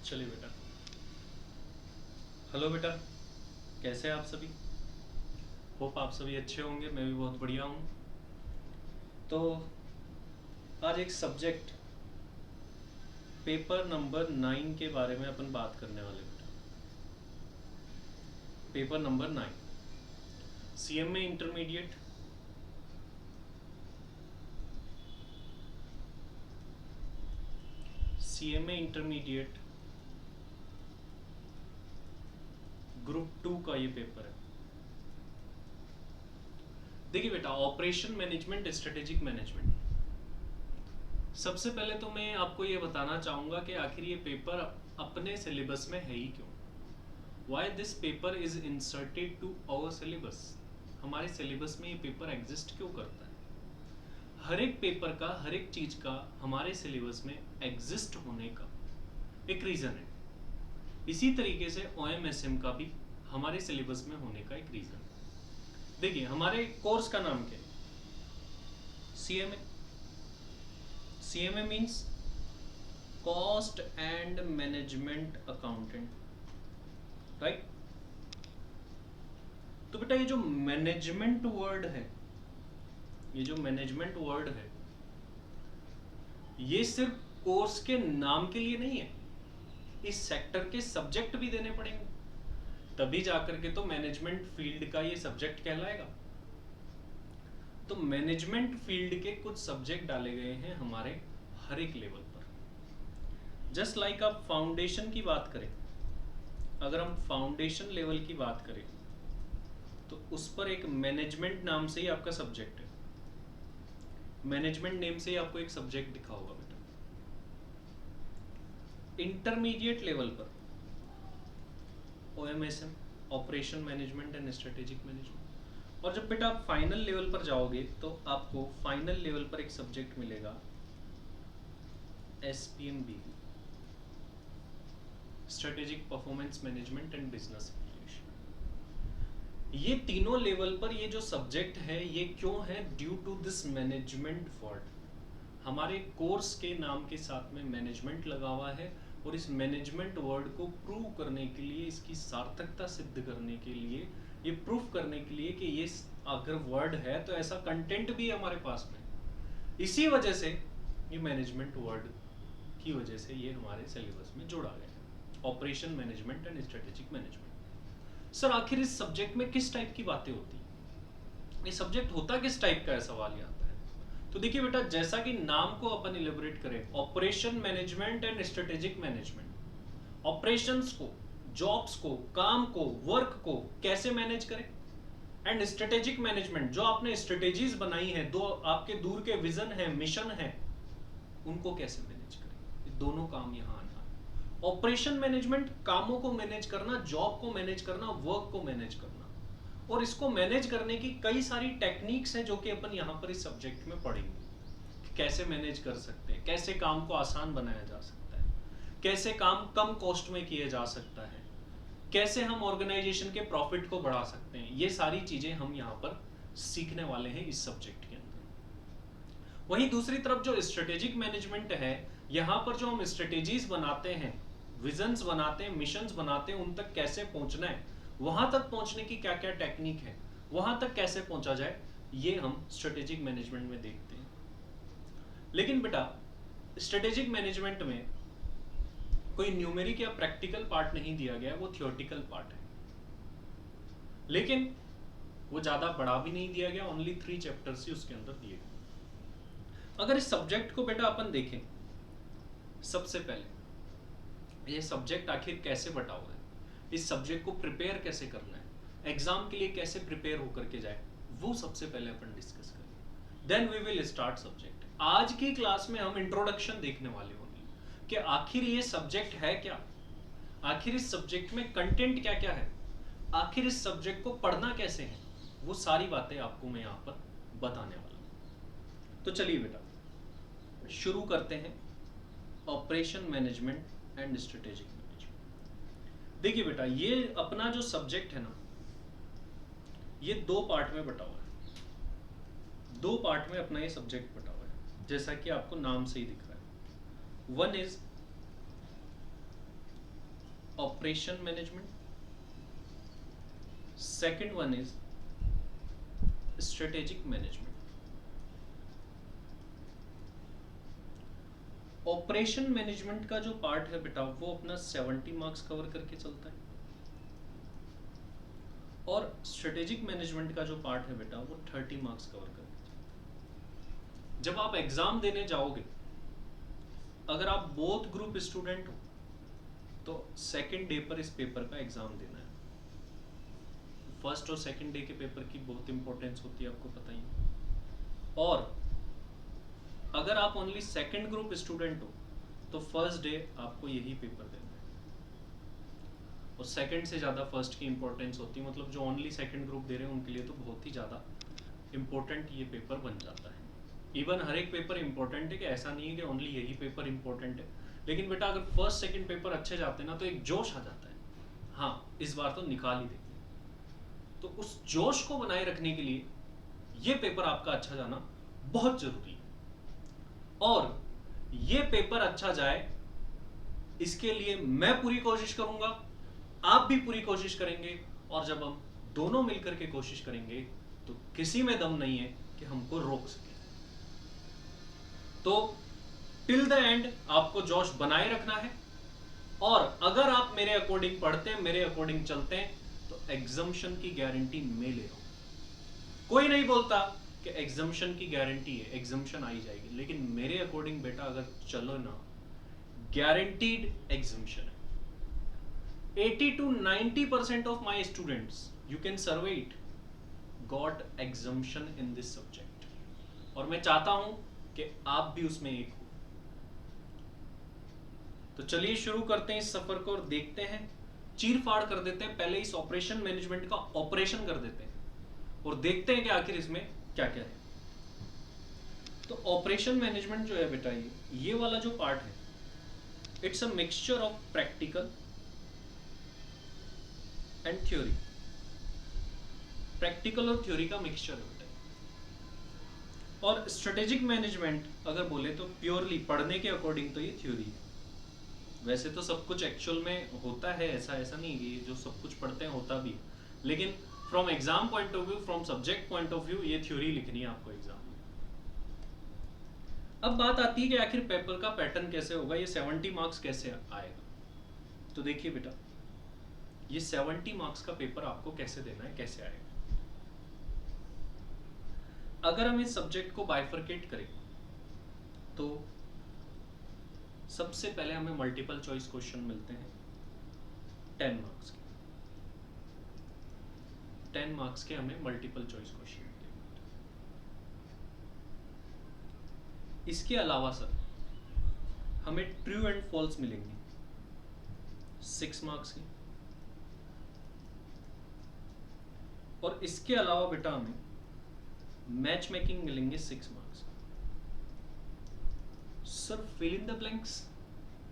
चलिए बेटा। हेलो बेटा, कैसे हैं आप सभी? होप आप सभी अच्छे होंगे, मैं भी बहुत बढ़िया हूँ। तो आज एक सब्जेक्ट पेपर नंबर 9 के बारे में अपन बात करने वाले बेटा। Paper number 9, CMA intermediate. CMA intermediate group 2 का ये पेपर है। देखिए बेटा, ऑपरेशन मैनेजमेंट, स्ट्रेटेजिक मैनेजमेंट। सबसे पहले तो मैं आपको ये बताना चाहूँगा कि आखिर ये पेपर अपने सिलेबस में है ही क्यों। Why this paper is inserted to our syllabus. हमारे सिलेबस में ये पेपर एग्जिस्ट क्यों करता है? हर एक पेपर का, हर एक चीज का हमारे सिलेबस में एग्जिस्ट होने का एक रीजन है। इसी तरीके से OMSM का भी हमारे सिलेबस में होने का एक रीजन है। देखिए, हमारे कोर्स का नाम क्या है? CMA। CMA means cost and management accountant, right? तो बेटा, ये जो मैनेजमेंट वर्ड है, ये जो मैनेजमेंट वर्ड है, ये सिर्फ कोर्स के नाम के लिए नहीं है। इस सेक्टर के सब्जेक्ट भी देने पड़ेंगे, तभी जाकर के तो मैनेजमेंट फील्ड का ये सब्जेक्ट कहलाएगा। तो मैनेजमेंट फील्ड के कुछ सब्जेक्ट डाले गए हैं हमारे हर एक लेवल पर। जस्ट लाइक आप फाउंडेशन की बात करें, अगर हम फाउंडेशन लेवल की बात करें तो उस पर एक मैनेजमेंट नाम से ही आपका सब्जेक्ट है। मैनेजमेंट नेम से ही आपको एक सब्जेक्ट दिखा होगा बेटा। इंटरमीडिएट लेवल पर OMSM, operation management and strategic management. और जब बेटा आप फाइनल लेवल पर जाओगे तो आपको फाइनल लेवल पर एक सब्जेक्ट मिलेगा SPMB, strategic performance management and business application. ये तीनों लेवल पर ये जो सब्जेक्ट है, ये क्यों है? Due to this management word. हमारे कोर्स के नाम के साथ में मैनेजमेंट लगा हुआ है, और इस मैनेजमेंट वर्ड को प्रूव करने के लिए, इसकी सार्थकता सिद्ध करने के लिए, ये प्रूफ करने के लिए कि ये अगर वर्ड है तो ऐसा कंटेंट भी है हमारे पास में। इसी वजह से ये मैनेजमेंट वर्ड की वजह से ये हमारे सिलेबस में जोड़ा गया है, operation management and strategic management. Sir, आखिर इस सब्जेक्ट में किस टाइप की बातें होती है? ये सब्जेक्ट होता किस टाइप का है, सवाल ये आता है। तो देखिए बेटा, जैसा कि नाम को अपन इलेबोरेट करें, operation management and strategic management. Operations को, जॉब्स को, काम को, वर्क को कैसे मैनेज करें, एंड स्ट्रेटेजिक मैनेजमेंट, जो आपने स्ट्रेटेजीज बनाई है, दो आपके दूर के विजन है, मिशन है, उनको कैसे मैनेज करें। ये दोनों काम यहां आना है। ऑपरेशन मैनेजमेंट, कामों को मैनेज करना, जॉब को मैनेज करना, वर्क को मैनेज करना, और इसको मैनेज करने की कई सारी टेक्निक्स हैं जो कि अपन यहाँ पर इस सब्जेक्ट में पढ़ेंगे। कैसे मैनेज कर सकते हैं, कैसे काम को आसान बनाया जा सकता है, कैसे काम कम कॉस्ट में किया जा सकता है, कैसे हम ऑर्गेनाइजेशन के प्रॉफिट को बढ़ा सकते हैं। ये सारी चीजें हम यहाँ पर सीखने वाले हैं इस सब्जेक्ट के अंदर। वहीं दूसरी तरफ जो स्ट्रेटेजिक मैनेजमेंट है, यहाँ पर जो हम स्ट्रेटेजीज बनाते हैं, विजन्स बनाते हैं, मिशंस बनाते हैं, उन तक कैसे पहुंचना है, वहां तक पहुंचने की क्या क्या टेक्निक है, वहां तक कैसे पहुंचा जाए, ये हम स्ट्रेटेजिक मैनेजमेंट में देखते हैं। लेकिन बेटा, स्ट्रेटेजिक मैनेजमेंट में कोई न्यूमेरिक या प्रैक्टिकल पार्ट नहीं दिया गया, वो थियोरेटिकल पार्ट है। लेकिन वो ज्यादा बड़ा भी नहीं दिया गया, ओनली 3 चैप्टर्स ही उसके अंदर दिए गए। अगर इस सब्जेक्ट को बेटा अपन देखें, सबसे पहले ये सब्जेक्ट आखिर कैसे बटा हुआ है, इस सब्जेक्ट को प्रिपेयर कैसे करना है, एग्जाम के लिए कैसे प्रिपेयर होकर के जाए, वो सबसे पहले अपन डिस्कस करें। Then we will start subject. आज की क्लास में हम इंट्रोडक्शन देखने वाले होंगे कि आखिर ये सब्जेक्ट है क्या, आखिर इस सब्जेक्ट में कंटेंट क्या क्या है, आखिर इस सब्जेक्ट को पढ़ना कैसे है, वो सारी बातें आपको मैं यहाँ पर बताने वाला हूँ। तो चलिए बेटा, शुरू करते हैं operation management and strategic management. देखिए बेटा, ये अपना जो सब्जेक्ट है ना, ये 2 पार्ट में बटा हुआ है। 2 पार्ट में अपना ये सब्जेक्ट बटा हुआ है, जैसा कि आपको नाम से ही दिख रहा है। One is operation management, second one is strategic management. Operation management का जो पार्ट है बेटा वो अपना 70 मार्क्स कवर करके चलता है, और स्ट्रेटेजिक मैनेजमेंट का जो पार्ट है बेटा वो 30 मार्क्स कवर करके चलता है। जब आप एग्जाम देने जाओगे, अगर आप बोथ ग्रुप स्टूडेंट हो तो सेकेंड डे पर इस पेपर का एग्जाम देना है। फर्स्ट और सेकेंड डे के पेपर की बहुत इंपॉर्टेंस होती है, आपको पता ही है। और अगर आप ओनली सेकेंड ग्रुप स्टूडेंट हो तो फर्स्ट डे आपको यही पेपर देना है, और सेकेंड से ज़्यादा फर्स्ट की इंपॉर्टेंस होती है। मतलब जो ओनली सेकेंड ग्रुप दे रहे हैं उनके लिए तो बहुत ही ज़्यादा इंपॉर्टेंट ये पेपर बन जाता है। इवन हर एक पेपर इंपॉर्टेंट है, कि ऐसा नहीं है कि ओनली यही पेपर इंपॉर्टेंट है, लेकिन बेटा अगर फर्स्ट सेकेंड पेपर अच्छे जाते हैं ना तो एक जोश आ जाता है, हाँ इस बार तो निकाल ही देंगे। तो उस जोश को बनाए रखने के लिए ये पेपर आपका अच्छा जाना बहुत जरूरी है, और ये पेपर अच्छा जाए इसके लिए मैं पूरी कोशिश करूंगा, आप भी पूरी कोशिश करेंगे, और जब हम दोनों मिलकर के कोशिश करेंगे तो किसी में दम नहीं है कि हमको रोक सके। तो टिल द एंड आपको जोश बनाए रखना है, और अगर आप मेरे अकॉर्डिंग पढ़ते हैं, मेरे अकॉर्डिंग चलते हैं, तो एग्जम्पशन की गारंटी मैं ले रहा हूं। कोई नहीं बोलता कि एग्जम्पशन की गारंटी है, एग्जम्पशन आई जाएगी, लेकिन मेरे अकॉर्डिंग बेटा अगर चलो ना, गारंटीड एग्जम्पशन है। 80 to 90% of my students, you can survey it, got exemption in this subject, और मैं चाहता हूं कि आप भी उसमें एक हो। तो चलिए शुरू करते हैं इस सफर को, और देखते हैं, चीर फाड़ कर देते हैं, पहले इस ऑपरेशन मैनेजमेंट का ऑपरेशन कर देते हैं, और देखते हैं कि आखिर इसमें क्या क्या है। तो ऑपरेशन मैनेजमेंट जो है बेटा, ये वाला जो पार्ट है, it's a mixture of practical and theory. Practical और थ्योरी का मिक्सचर होता है। और स्ट्रेटेजिक मैनेजमेंट अगर बोले तो प्योरली पढ़ने के अकॉर्डिंग तो ये थ्योरी है। वैसे तो सब कुछ एक्चुअल में होता है, ऐसा नहीं कि जो सब कुछ पढ़ते हैं होता भी है, लेकिन from exam point of view, from subject point of view, ये थ्योरी लिखनी है आपको एग्जाम में। अब बात आती है कि आखिर पेपर का पैटर्न कैसे होगा, ये 70 मार्क्स कैसे आएगा। तो देखिए बेटा, ये 70 मार्क्स का पेपर आपको कैसे देना है, कैसे आएगा। अगर हम इस सब्जेक्ट को बाइफरकेट करें तो सबसे पहले हमें मल्टीपल चॉइस क्वेश्चन मिलते हैं 10 मार्क्स के। 10 मार्क्स के हमें मल्टीपल चॉइस क्वेश्चन मिलते हैं। इसके अलावा सर हमें ट्रू एंड फॉल्स मिलेंगे 6 मार्क्स के, और इसके अलावा बेटा हमें मैच मेकिंग मिलेंगे 6 marks. Sir fill in the blanks,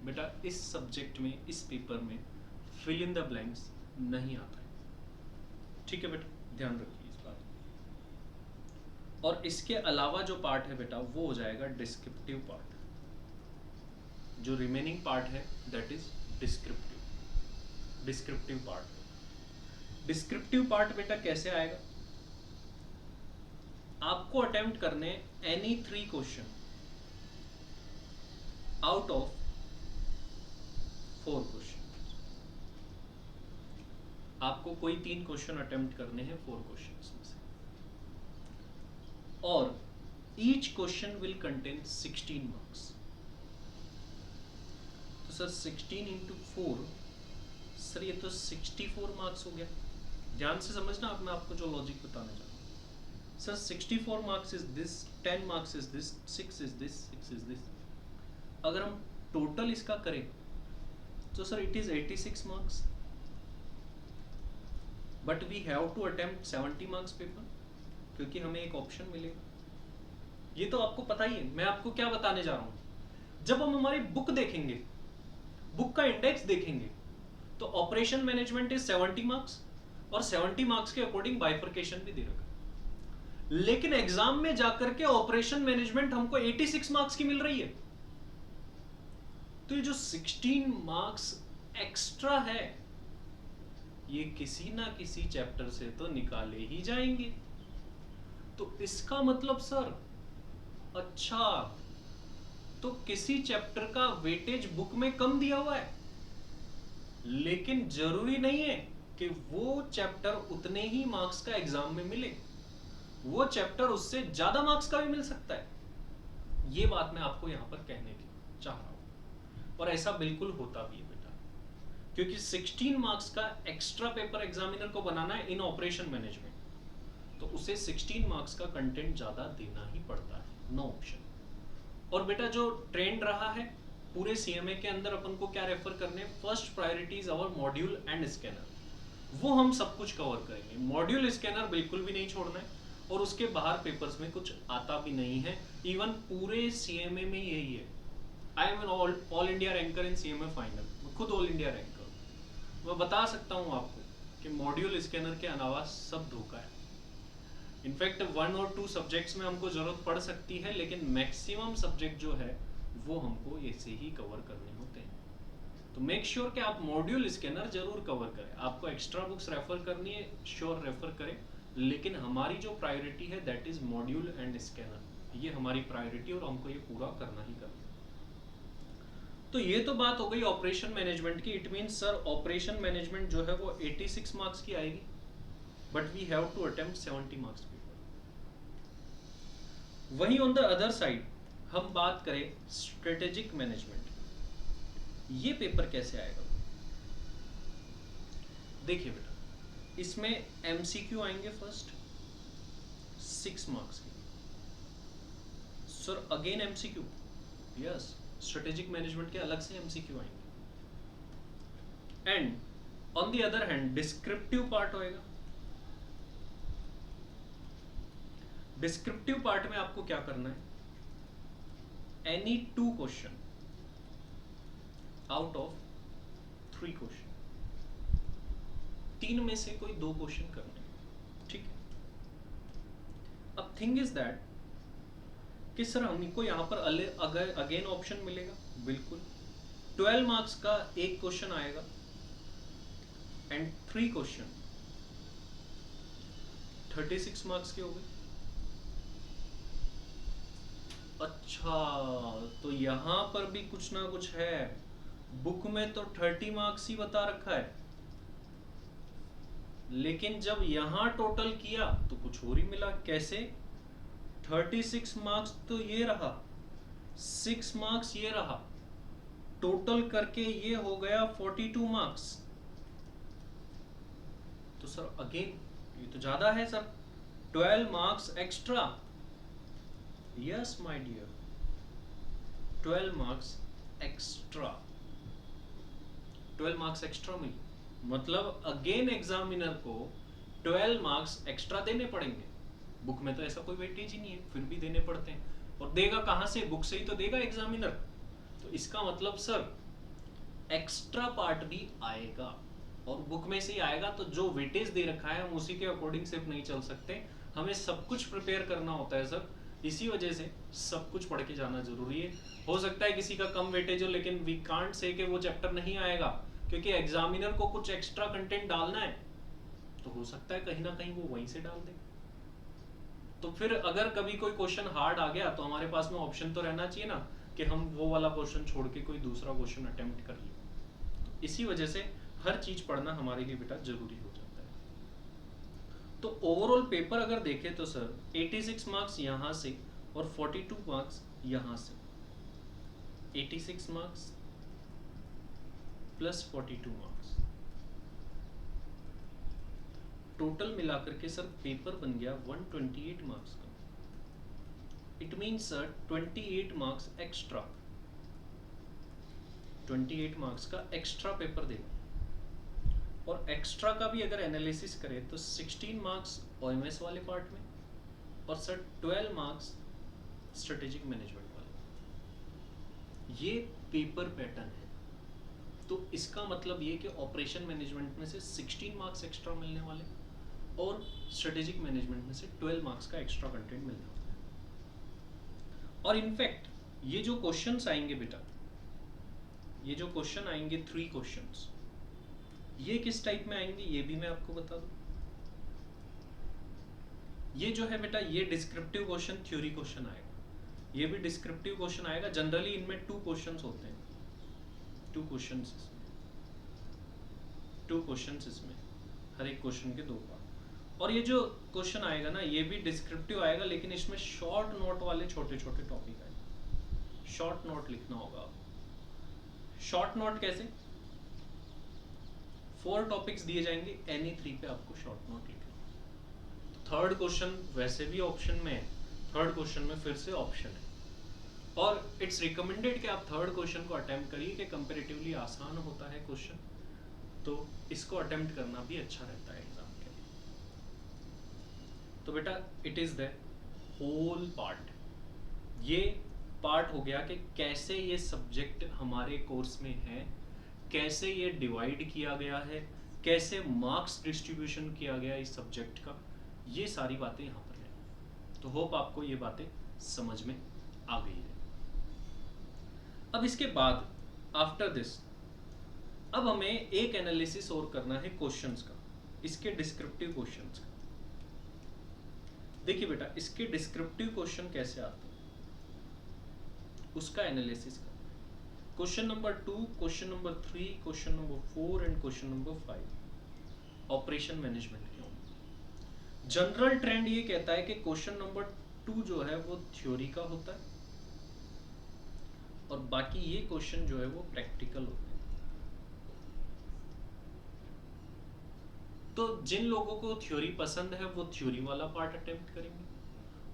बेटा इस सब्जेक्ट में, इस पेपर में फिल इन द ब्लैंक्स नहीं आता है, ठीक है बेटा, ध्यान रखिए इस बात। और इसके अलावा जो पार्ट है बेटा वो हो जाएगा डिस्क्रिप्टिव पार्ट। जो रिमेनिंग पार्ट है that is descriptive part. Descriptive part बेटा कैसे आएगा, आपको अटेम्प्ट करने any 3 question out of 4 question. आपको कोई 3 क्वेश्चन अटेम्प्ट करने हैं 4 क्वेश्चन में से, और each question will contain 16 marks. तो सर 16 into 4, सर ये तो 64 मार्क्स हो गया। ध्यान से समझना, अब मैं आपको जो लॉजिक बताने जा रहा हूँ। Sir 64 marks is this, 10 marks is this, 6 is this, 6 is this. अगर हम टोटल इसका करें तो sir it is 86 marks, but we have to attempt 70 marks paper, क्योंकि हमें एक ऑप्शन मिलेगा। ये तो आपको पता ही है। मैं आपको क्या बताने जा रहा हूं, जब हम हमारी बुक देखेंगे, बुक का इंडेक्स देखेंगे, तो ऑपरेशन मैनेजमेंट इज 70 मार्क्स, और 70 मार्क्स के अकॉर्डिंग बाइफरकेशन भी दे रखा। लेकिन एग्जाम में जाकर के ऑपरेशन मैनेजमेंट हमको 86 मार्क्स की मिल रही है। तो ये जो 16 मार्क्स एक्स्ट्रा है, ये किसी ना किसी चैप्टर से तो निकाले ही जाएंगे। तो इसका मतलब सर, अच्छा, तो किसी चैप्टर का वेटेज बुक में कम दिया हुआ है, लेकिन जरूरी नहीं है कि वो चैप्टर उतने ही मार्क्स का एग्जाम में मिले, वो चैप्टर उससे ज्यादा मार्क्स का भी मिल सकता है। ये बात मैं आपको यहां पर कहने की चाह रहा हूं, और ऐसा बिल्कुल होता भी है बेटा, क्योंकि 16 मार्क्स का एक्स्ट्रा पेपर एग्जामिनर को बनाना है इन ऑपरेशन मैनेजमेंट, तो उसे 16 मार्क्स का कंटेंट ज्यादा देना ही पड़ता है, नो ऑप्शन। और बेटा जो ट्रेंड रहा है पूरे सीएमए के अंदर, अपन को क्या रेफर करने, first priority is our module and scanner, वो हम सब कुछ कवर करेंगे। मॉड्यूल स्कैनर बिल्कुल भी नहीं छोड़ना है, और उसके बाहर पेपर्स में कुछ आता भी नहीं है, इवन पूरे सीएमए में यही है। I am an all India ranker in CMA final, खुद ऑल इंडिया रैंकर, मैं बता सकता हूँ आपको कि मॉड्यूल स्कैनर के अलावा सब धोखा है। इनफैक्ट 1 और 2 सब्जेक्ट्स में हमको जरूरत पड़ सकती है, लेकिन मैक्सिमम सब्जेक्ट जो है वो हमको ऐसे ही कवर करने होते हैं। तो मेक श्योर कि आप मॉड्यूल स्कैनर जरूर कवर करें। आपको एक्स्ट्रा बुक्स रेफर करनी है, श्योर रेफर करें, लेकिन हमारी जो प्रायोरिटी है that is module and scanner, ये हमारी प्रायोरिटी, और हमको ये पूरा करना ही करना। तो ये तो बात हो गई ऑपरेशन मैनेजमेंट की। It mean sir operation management जो है वो 86 मार्क्स की आएगी, but we have to attempt 70 marks paper. वहीं ऑन द अदर साइड हम बात करें स्ट्रेटेजिक मैनेजमेंट, ये पेपर कैसे आएगा? देखिए बेटा, इसमें एमसीक्यू आएंगे फर्स्ट 6 मार्क्स के। Sir again MCQ? Yes, strategic management के अलग से एमसीक्यू आएंगे। And on the other hand descriptive part होएगा। डिस्क्रिप्टिव पार्ट में आपको क्या करना है, any 2 question out of 3 question, 3 में से कोई 2 क्वेश्चन करने हैं, ठीक है। अब थिंग इज दैट कि सर हमको यहां पर अगेन ऑप्शन मिलेगा, बिल्कुल 12 मार्क्स का एक क्वेश्चन आएगा एंड 3 क्वेश्चन 36 मार्क्स के हो गए। अच्छा, तो यहां पर भी कुछ ना कुछ है, बुक में तो 30 मार्क्स ही बता रखा है, लेकिन जब यहां टोटल किया तो कुछ और ही मिला। कैसे? 36 मार्क्स तो ये रहा, 6 मार्क्स ये रहा, टोटल करके ये हो गया 42 मार्क्स। तो सर अगेन ये तो ज्यादा है sir, 12 marks extra. Yes my dear, 12 marks extra, 12 marks extra मिली, मतलब अगेन एग्जामिनर को 12 मार्क्स एक्स्ट्रा देने पड़ेंगे। बुक में तो ऐसा कोई वेटेज ही नहीं है, फिर भी देने पड़ते हैं, और देगा कहां से? बुक से ही तो देगा एग्जामिनर। तो इसका मतलब सर एक्स्ट्रा पार्ट भी आएगा, और बुक में से ही आएगा, तो जो वेटेज दे रखा है हम उसी के अकॉर्डिंग सिर्फ नहीं चल सकते, हमें सब कुछ प्रिपेयर करना होता है सर। इसी वजह से सब कुछ पढ़ के जाना जरूरी है। हो सकता है किसी का कम वेटेज हो, लेकिन वी कांट से कि वो चैप्टर नहीं आएगा, क्योंकि एग्जामिनर को कुछ एक्स्ट्रा कंटेंट डालना है, तो हो सकता है कहीं ना कहीं वो वहीं से डाल दे। तो फिर अगर कभी कोई क्वेश्चन हार्ड आ गया तो हमारे पास में ऑप्शन तो रहना चाहिए ना कि हम वो वाला क्वेश्चन छोड़ के कोई दूसरा क्वेश्चन अटेम्प्ट कर लिए। तो इसी वजह से हर चीज पढ़ना हमारे लिए बेटा जरूरी हो जाता है। तो ओवरऑल पेपर अगर देखें तो सर 86 मार्क्स यहां से और 42 मार्क्स यहां से, 86 मार्क्स प्लस 42 मार्क्स, टोटल मिलाकर के सर पेपर बन गया 128 मार्क्स का। It means sir 28 marks extra, 28 marks का एक्स्ट्रा पेपर देगा। और एक्स्ट्रा का भी अगर एनालिसिस करें तो 16 मार्क्स ओएमएस वाले पार्ट में, और सर 12 मार्क्स स्ट्रेटेजिक मैनेजमेंट वाले। ये पेपर पैटर्न है। तो इसका मतलब ये कि ऑपरेशन मैनेजमेंट में से 16 मार्क्स एक्स्ट्रा मिलने वाले, और स्ट्रेटेजिक मैनेजमेंट में से 12 मार्क्स का एक्स्ट्रा कंटेंट मिलने वाला है। और इनफैक्ट ये जो क्वेश्चंस आएंगे बेटा, ये जो क्वेश्चन आएंगे 3 क्वेश्चंस, ये किस टाइप में आएंगे ये भी मैं आपको बता दूं। ये जो है बेटा ये डिस्क्रिप्टिव क्वेश्चन, थ्योरी क्वेश्चन आएगा, ये भी डिस्क्रिप्टिव क्वेश्चन आएगा। जनरली इनमें 2 क्वेश्चंस होते हैं, 2 क्वेश्चंस इसमें, हर एक क्वेश्चन के 2 पार्ट। और ये जो क्वेश्चन आएगा ना ये भी डिस्क्रिप्टिव आएगा, लेकिन इसमें शॉर्ट नोट वाले छोटे छोटे टॉपिक आएंगे। शॉर्ट नोट लिखना होगा आपको। शॉर्ट नोट कैसे? 4 टॉपिक्स दिए जाएंगे, एनी 3 पे आपको शॉर्ट नोट लिखना। थर्ड क्वेश्चन वैसे भी ऑप्शन में है, थर्ड क्वेश्चन में फिर से ऑप्शन है, और इट्स रिकमेंडेड कि आप थर्ड क्वेश्चन को अटेम्प्ट करिए कि कंपैरेटिवली आसान होता है क्वेश्चन, तो इसको अटेम्प्ट करना भी अच्छा रहता है एग्जाम के लिए। तो बेटा it is the whole part, ये पार्ट हो गया कि कैसे ये सब्जेक्ट हमारे कोर्स में है, कैसे ये डिवाइड किया गया है, कैसे मार्क्स डिस्ट्रीब्यूशन किया गया इस सब्जेक्ट का, ये सारी बातें यहाँ पर हैं। तो होप आपको ये बातें समझ में आ गई है। अब इसके बाद आफ्टर दिस अब हमें एक एनालिसिस और करना है क्वेश्चंस का, इसके डिस्क्रिप्टिव क्वेश्चंस का। देखिए बेटा इसके डिस्क्रिप्टिव क्वेश्चन कैसे आते हैं, उसका एनालिसिस कर। Question number 2, question number 3, question number 4 and question number 5 operation management के होंगे। जनरल ट्रेंड ये कहता है कि क्वेश्चन नंबर 2 जो है वो थ्योरी का होता है और बाकी ये क्वेश्चन जो है वो प्रैक्टिकल होते हैं। तो जिन लोगों को थ्योरी पसंद है वो थ्योरी वाला पार्ट अटेम्प्ट करेंगे,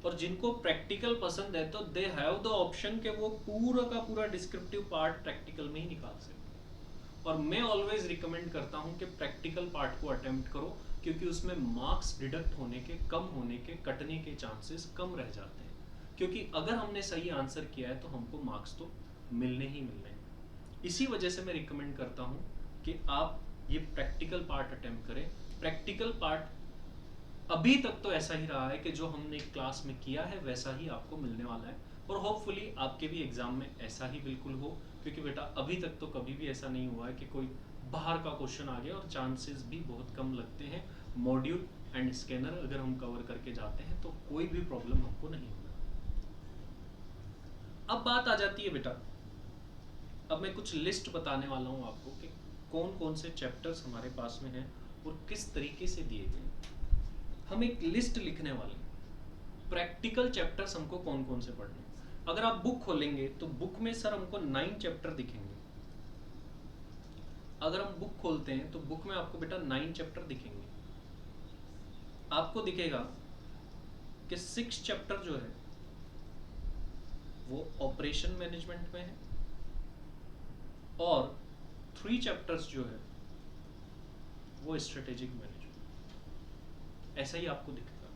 और जिनको प्रैक्टिकल पसंद है तो दे हैव द ऑप्शन कि वो पूरा का पूरा डिस्क्रिप्टिव पार्ट प्रैक्टिकल में ही निकाल सकते। और मैं ऑलवेज रिकमेंड करता हूं कि प्रैक्टिकल पार्ट को अटेम्प्ट करो, क्योंकि उसमें मार्क्स डिडक्ट होने के, कम होने के, कटने के चांसेस कम रह जाते हैं। क्योंकि अगर हमने सही आंसर किया है तो हमको मार्क्स तो मिलने ही मिलने हैं। इसी वजह से मैं रिकमेंड करता हूं कि आप ये प्रैक्टिकल पार्ट अटेम्प्ट करें। प्रैक्टिकल पार्ट अभी तक तो ऐसा ही रहा है कि जो हमने क्लास में किया है वैसा ही आपको मिलने वाला है, और होपफुली आपके भी एग्जाम में ऐसा ही बिल्कुल हो, क्योंकि बेटा अभी तक तो कभी भी ऐसा नहीं हुआ है कि कोई बाहर का क्वेश्चन आ गया, और चांसेस भी बहुत कम लगते हैं। मॉड्यूल एंड स्कैनर अगर हम कवर करके जाते हैं तो कोई भी प्रॉब्लम हमको नहीं होगा। अब बात आ जाती है बेटा, अब मैं कुछ लिस्ट बताने वाला हूं आपको कि कौन कौन से चैप्टर्स हमारे पास में हैं और किस तरीके से दिए गए। हम एक लिस्ट लिखने वाले हैं, प्रैक्टिकल चैप्टर्स हमको कौन कौन से पढ़ने। अगर आप बुक खोलेंगे तो बुक में सर हमको 9 चैप्टर दिखेंगे। अगर हम बुक खोलते हैं तो बुक में आपको बेटा 9 चैप्टर दिखेंगे। आपको दिखेगा कि 6 चैप्टर जो है वो ऑपरेशन मैनेजमेंट में है, और 3 चैप्टर्स जो है वो स्ट्रेटेजिक मैनेजमेंट। ऐसा ही आपको दिखेगा,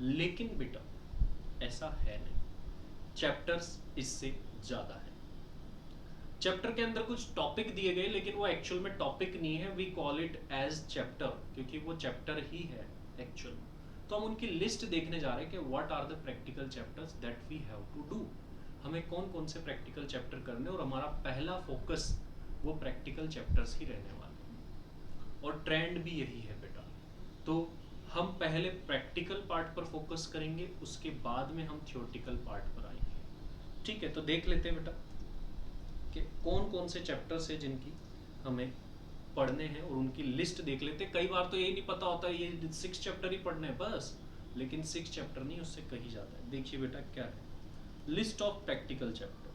लेकिन बेटा ऐसा है नहीं, चैप्टर्स इससे ज्यादा है। चैप्टर के अंदर कुछ टॉपिक दिए गए, लेकिन वो एक्चुअल में टॉपिक नहीं है, we call it as chapter, क्योंकि वो चैप्टर ही है एक्चुअल। तो हम उनकी लिस्ट देखने जा रहे हैं कि what are the practical chapters that we have to do. हमें कौन कौन से प्रैक्टिकल चैप्टर करने, और हमारा पहला फोकस वो प्रैक्टिकल चैप्टर्स ही रहने वाले हैं, और ट्रेंड भी यही है बेटा। तो हम पहले प्रैक्टिकल पार्ट पर फोकस करेंगे, उसके बाद में हम थ्योरेटिकल पार्ट पर आएंगे। ठीक है, तो देख लेते हैं बेटा कि कौन कौन से चैप्टर्स है जिनकी हमें पढ़ने हैं, और उनकी लिस्ट देख लेते हैं। कई बार तो यही नहीं पता होता ये 6 चैप्टर ही पढ़ने हैं बस, लेकिन 6 चैप्टर नहीं, उससे कहीं ज्यादा है। देखिए बेटा क्या है, list of practical chapter,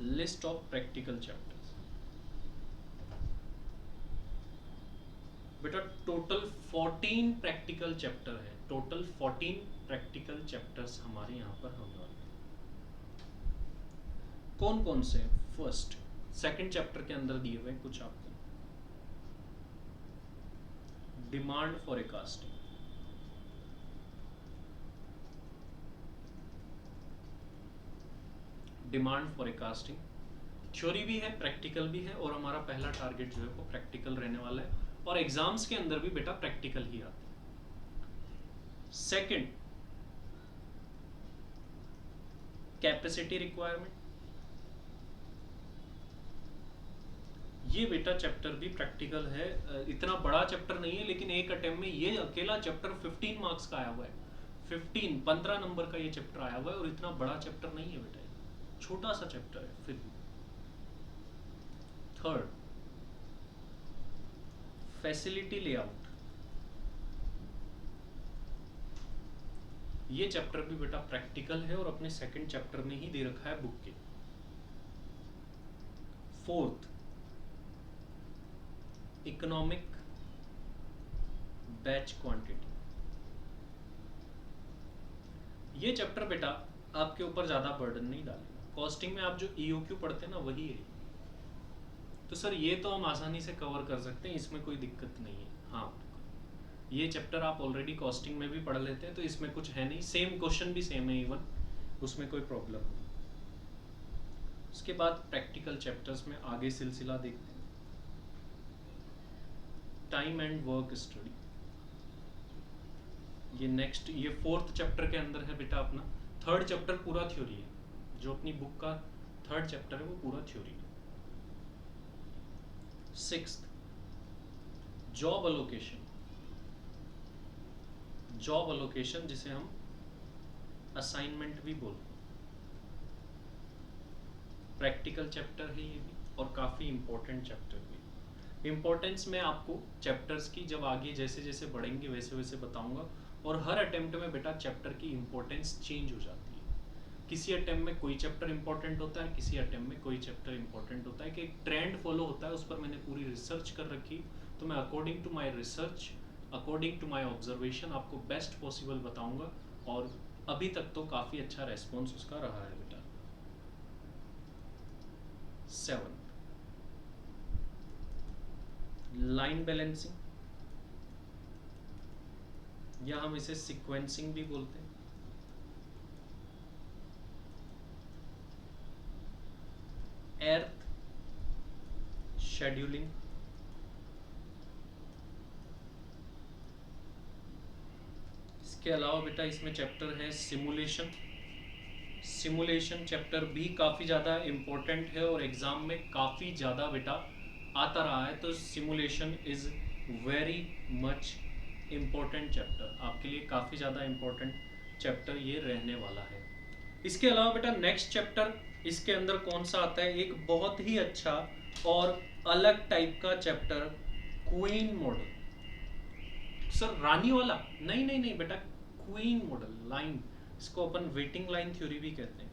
list of practical chapters. बेटा टोटल 14 प्रैक्टिकल चैप्टर है, टोटल 14 प्रैक्टिकल चैप्टर्स हमारे यहाँ पर होने वाले हैं। कौन कौन से? फर्स्ट सेकंड चैप्टर के अंदर दिए हुए कुछ आपको, demand forecasting, demand forecasting theory भी है, प्रैक्टिकल भी है, और हमारा पहला टारगेट जो है वो प्रैक्टिकल रहने वाला है, और एग्जाम्स के अंदर भी बेटा प्रैक्टिकल ही आता है। सेकंड कैपेसिटी रिक्वायरमेंट, ये बेटा चैप्टर भी प्रैक्टिकल है, इतना बड़ा चैप्टर नहीं है, लेकिन एक अटेम्प्ट में ये अकेला चैप्टर 15 मार्क्स का आया हुआ है। 15 नंबर का ये चैप्टर आया हुआ है, और इतना बड़ा चैप्टर नहीं है बेटा, छोटा सा चैप्टर है फिर भी। Third, facility layout. ये चैप्टर भी बेटा प्रैक्टिकल है और अपने सेकंड चैप्टर में ही दे रखा है बुक के। Fourth, economic batch quantity. ये चैप्टर बेटा आपके ऊपर ज्यादा बर्डन नहीं डालेगा। कॉस्टिंग में आप जो ईओक्यू पढ़ते हैं ना वही है, तो सर ये तो हम आसानी से कवर कर सकते हैं, इसमें कोई दिक्कत नहीं है। हाँ, ये चैप्टर आप ऑलरेडी कॉस्टिंग में भी पढ़ लेते हैं, तो इसमें कुछ है नहीं, सेम क्वेश्चन भी सेम है, इवन उसमें कोई प्रॉब्लम नहीं। उसके बाद प्रैक्टिकल चैप्टर्स में आगे सिलसिला देखते हैं। टाइम एंड वर्क स्टडी, ये नेक्स्ट, ये फोर्थ चैप्टर के अंदर है बेटा अपना। थर्ड चैप्टर पूरा थ्योरी है, जो अपनी बुक का थर्ड चैप्टर है वो पूरा थ्योरी है। Sixth, job allocation. Job allocation जिसे हम असाइनमेंट भी बोलते हैं, प्रैक्टिकल चैप्टर है ये भी, और काफी इंपॉर्टेंट चैप्टर भी। इंपॉर्टेंस में आपको चैप्टर्स की जब आगे जैसे जैसे बढ़ेंगे वैसे वैसे बताऊंगा, और हर अटेम्प्ट में बेटा चैप्टर की इंपॉर्टेंस चेंज हो जाती है। किसी अटेम्प्ट में कोई चैप्टर इंपॉर्टेंट होता है, किसी अटेम्प्ट में कोई चैप्टर इंपॉर्टेंट होता है, कि एक ट्रेंड फॉलो होता है, उस पर मैंने पूरी रिसर्च कर रखी, तो मैं according to my research, according to my observation आपको बेस्ट पॉसिबल बताऊंगा, और अभी तक तो काफी अच्छा रेस्पॉन्स उसका रहा है बेटा। 7, लाइन बैलेंसिंग, या हम इसे सीक्वेंसिंग भी बोलते हैं। एर्थ शेड्यूलिंग, इसके अलावा बेटा इसमें चैप्टर है सिमुलेशन। सिमुलेशन चैप्टर भी काफ़ी ज़्यादा इम्पोर्टेंट है और एग्ज़ाम में काफ़ी ज़्यादा बेटा आता रहा है, तो simulation is very much important chapter, आपके लिए काफ़ी ज़्यादा इम्पोर्टेंट चैप्टर ये रहने वाला है। इसके अलावा बेटा नेक्स्ट चैप्टर इसके अंदर कौन सा आता है, एक बहुत ही अच्छा और अलग टाइप का चैप्टर, क्वीन मॉडल। सर रानी वाला? नहीं नहीं नहीं बेटा, क्वीन मॉडल, लाइन, इसको अपन वेटिंग लाइन थ्योरी भी कहते हैं,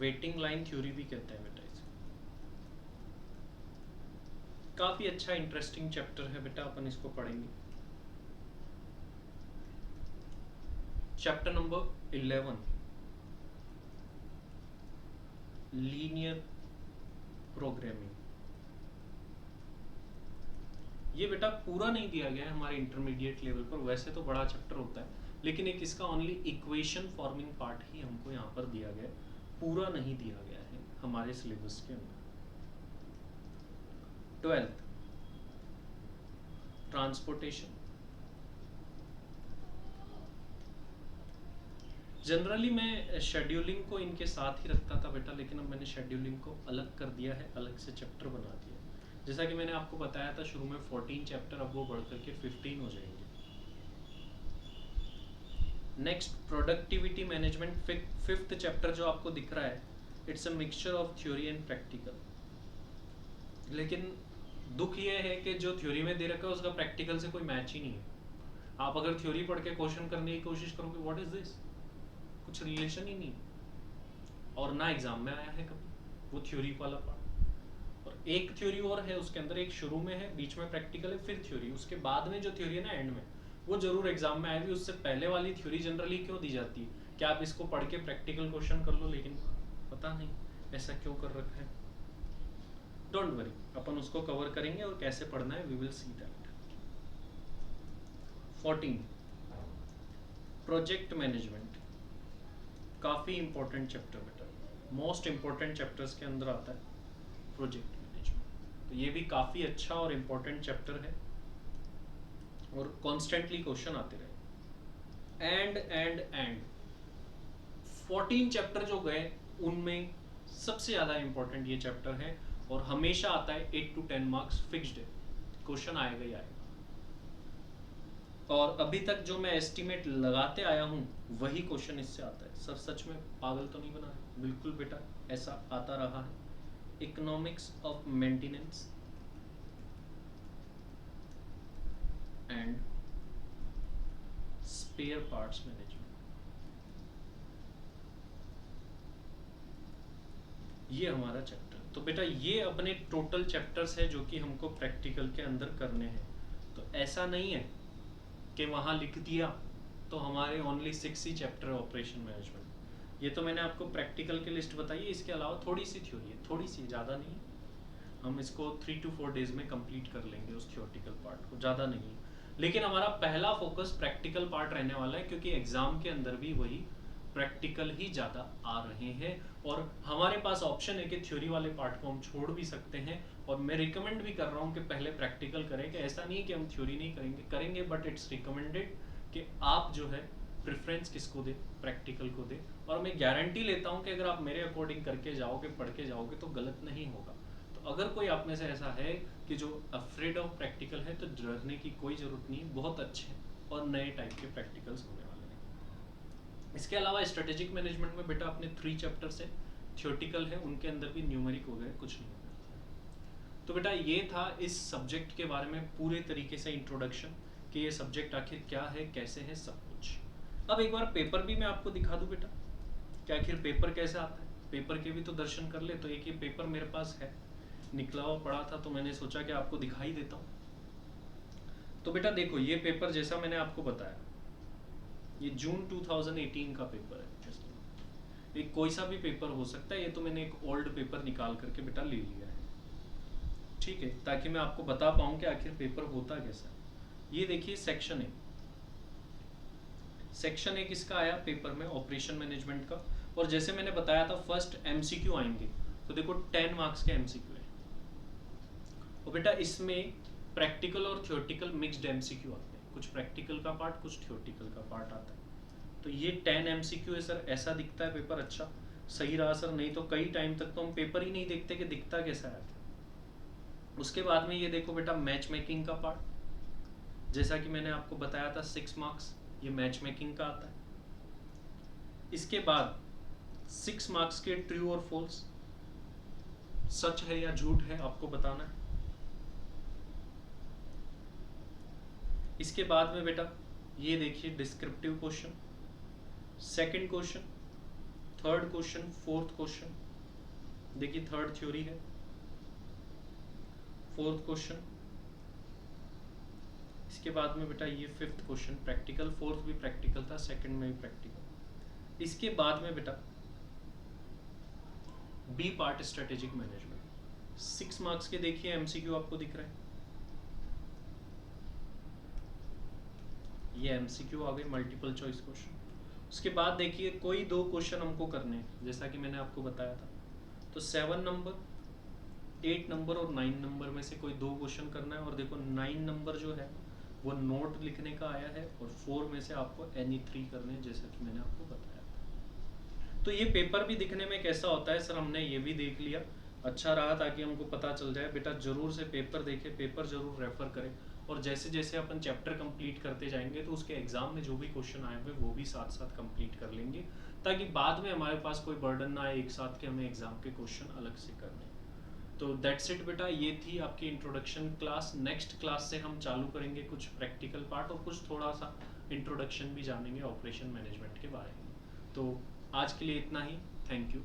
वेटिंग लाइन थ्योरी भी कहते हैं बेटा इसे। काफी अच्छा इंटरेस्टिंग चैप्टर है बेटा, अपन इसको पढ़ेंगे। Chapter number 11, linear programming. ये बेटा पूरा नहीं दिया गया है हमारे इंटरमीडिएट लेवल पर, वैसे तो बड़ा चैप्टर होता है, लेकिन एक इसका ओनली इक्वेशन फॉर्मिंग पार्ट ही हमको यहाँ पर दिया गया है, पूरा नहीं दिया गया है हमारे सिलेबस के अंदर। 12th, transportation. जनरली मैं शेड्यूलिंग को इनके साथ ही रखता था बेटा, लेकिन अब मैंने शेड्यूलिंग को अलग कर दिया है, अलग से चैप्टर बना दिया है। जैसा कि मैंने आपको बताया था शुरू में 14 चैप्टर, अब वो बढ़ करके 15 हो जाएंगे। Next, productivity management, fifth chapter जो आपको दिख रहा है, it's a mixture of theory and practical. लेकिन दुख ये है कि जो थ्योरी में दे रखा है उसका प्रैक्टिकल से कोई मैच ही नहीं है। आप अगर थ्योरी पढ़ के क्वेश्चन करने की कोशिश करोगे, व्हाट इज दिस, कुछ रिलेशन ही नहीं, और ना एग्जाम में आया है कभी वो थ्योरी वाला पार्ट। और एक थ्योरी और है उसके अंदर, एक शुरू में है, बीच में प्रैक्टिकल है, फिर थ्योरी, उसके बाद में जो थ्योरी है ना एंड में, वो जरूर एग्जाम में आएगी। उससे पहले वाली थ्योरी जनरली क्यों दी जाती है कि आप इसको पढ़ के प्रैक्टिकल क्वेश्चन कर लो, लेकिन पता नहीं ऐसा क्यों कर रखा है। डोंट वरी, अपन उसको कवर करेंगे और कैसे पढ़ना है, we will see that. 14, project management, काफी इंपॉर्टेंट चैप्टर बेटा, मोस्ट इंपॉर्टेंट चैप्टर्स के अंदर आता है प्रोजेक्ट मैनेजमेंट। तो ये भी काफी अच्छा और इंपॉर्टेंट चैप्टर है, और कॉन्स्टेंटली क्वेश्चन आते रहे। एंड 14 चैप्टर जो गए उनमें सबसे ज्यादा इंपॉर्टेंट ये चैप्टर है, और हमेशा आता है 8 to 10 मार्क्स फिक्स्ड है, क्वेश्चन आएगा ही आएगा। और अभी तक जो मैं एस्टिमेट लगाते आया हूँ वही क्वेश्चन इससे आता है। सर सच में पागल तो नहीं बना है? बिल्कुल बेटा ऐसा आता रहा है। Economics of maintenance and spare parts management, ये हमारा चैप्टर। तो बेटा ये अपने टोटल चैप्टर्स है जो कि हमको प्रैक्टिकल के अंदर करने हैं। तो ऐसा नहीं है कि वहाँ लिख दिया तो हमारे ओनली 6 ही चैप्टर ऑपरेशन मैनेजमेंट। ये तो मैंने आपको प्रैक्टिकल की लिस्ट बताई है, इसके अलावा थोड़ी सी थ्योरी है, थोड़ी सी, ज़्यादा नहीं है। हम इसको 3 to 4 डेज में कंप्लीट कर लेंगे उस थ्योरेटिकल पार्ट को, ज़्यादा नहीं है। लेकिन हमारा पहला फोकस प्रैक्टिकल पार्ट रहने वाला है, क्योंकि एग्जाम के अंदर भी वही प्रैक्टिकल ही ज़्यादा आ रहे हैं। और हमारे पास ऑप्शन है कि थ्योरी वाले पार्ट को हम छोड़ भी सकते हैं, और मैं रिकमेंड भी कर रहा हूँ कि पहले प्रैक्टिकल करें। कि ऐसा नहीं है कि हम थ्योरी नहीं करेंगे बट इट्स रिकमेंडेड कि आप जो है प्रेफरेंस किसको दे, प्रैक्टिकल को दे। और मैं गारंटी लेता हूँ कि अगर आप मेरे अकॉर्डिंग करके जाओगे, पढ़ के जाओगे तो गलत नहीं होगा। तो अगर कोई आप में से ऐसा है कि जो अफ्रेड ऑफ प्रैक्टिकल है, तो डरने की कोई ज़रूरत नहीं, बहुत अच्छे और नए टाइप के प्रैक्टिकल्स होने वाले हैं। इसके अलावा स्ट्रेटेजिक मैनेजमेंट में बेटा अपने 3 चैप्टर्स है, थियोरेटिकल है, उनके अंदर भी न्यूमेरिक हो गए, कुछ नहीं होगा। तो बेटा ये था इस सब्जेक्ट के बारे में पूरे तरीके से इंट्रोडक्शन कि ये सब्जेक्ट आखिर क्या है, कैसे है, सब कुछ। अब एक बार पेपर भी मैं आपको दिखा दूं बेटा कि आखिर पेपर कैसे आता है, पेपर के भी तो दर्शन कर ले। तो एक ये पेपर मेरे पास है, निकला हुआ पड़ा था, तो मैंने सोचा कि आपको दिखाई देता हूँ। तो बेटा देखो ये पेपर जैसा मैंने आपको बताया, ये जून 2018 का पेपर है। ये कोई सा भी पेपर हो सकता है, ये तो मैंने एक ओल्ड पेपर निकाल करके बेटा ले लिया है, ठीक है, ताकि मैं आपको बता पाऊँ कि आखिर पेपर होता कैसा है। ये देखिए सेक्शन 1, सेक्शन 1 इसका आया पेपर में ऑपरेशन मैनेजमेंट का। और जैसे मैंने बताया था फर्स्ट एमसीक्यू आएंगे, तो देखो 10 मार्क्स के एमसीक्यू है। और बेटा इसमें प्रैक्टिकल और थ्योरेटिकल मिक्स्ड एमसीक्यू आते हैं, कुछ प्रैक्टिकल का पार्ट, कुछ थ्योरेटिकल का पार्ट आता है। तो ये 10 एमसीक्यू है सर, ऐसा दिखता है पेपर, अच्छा सही रहा सर, नहीं तो कई टाइम तक तो हम पेपर ही नहीं देखते कि दिखता कैसा है। उसके बाद में ये देखो बेटा मैच मेकिंग का पार्ट, जैसा कि मैंने आपको बताया था 6 मार्क्स ये मैच मेकिंग का आता है। इसके बाद 6 मार्क्स के ट्रू और फॉल्स, सच है या झूठ है आपको बताना है। इसके बाद में बेटा ये देखिए descriptive question, second question, third question, fourth question, देखिए थर्ड थ्योरी है, फोर्थ क्वेश्चन। इसके बाद में बेटा ये फिफ्थ क्वेश्चन प्रैक्टिकल, फोर्थ भी प्रैक्टिकल था, सेकंड में भी प्रैक्टिकल। इसके बाद में बेटा B part strategic management, 6 marks के देखिए एमसीक्यू आपको दिख रहे हैं, ये एमसीक्यू आ गए, मल्टीपल चॉइस क्वेश्चन। उसके बाद देखिए कोई 2 क्वेश्चन हमको करने हैं, जैसा कि मैंने आपको बताया था। तो 7 नंबर, 8 नंबर और 9 नंबर में से कोई 2 क्वेश्चन करना है। और देखो 9 नंबर जो है वो नोट लिखने का आया है, और 4 में से आपको एनी 3 करने हैं, जैसा कि मैंने आपको बताया था। तो ये पेपर भी दिखने में कैसा होता है सर, हमने ये भी देख लिया, अच्छा रहा, ताकि हमको पता चल जाए। बेटा जरूर से पेपर देखें, पेपर जरूर रेफर करें, और जैसे जैसे अपन चैप्टर कंप्लीट करते जाएंगे तो उसके एग्जाम में जो भी क्वेश्चन आए हुए वो भी साथ साथ कंप्लीट कर लेंगे, ताकि बाद में हमारे पास कोई बर्डन ना आए एक साथ के हमें एग्जाम के क्वेश्चन अलग से करने। तो दैट्स इट बेटा, ये थी आपकी इंट्रोडक्शन क्लास। नेक्स्ट क्लास से हम चालू करेंगे कुछ प्रैक्टिकल पार्ट और कुछ थोड़ा सा इंट्रोडक्शन भी जानेंगे ऑपरेशन मैनेजमेंट के बारे में। तो आज के लिए इतना ही, थैंक यू।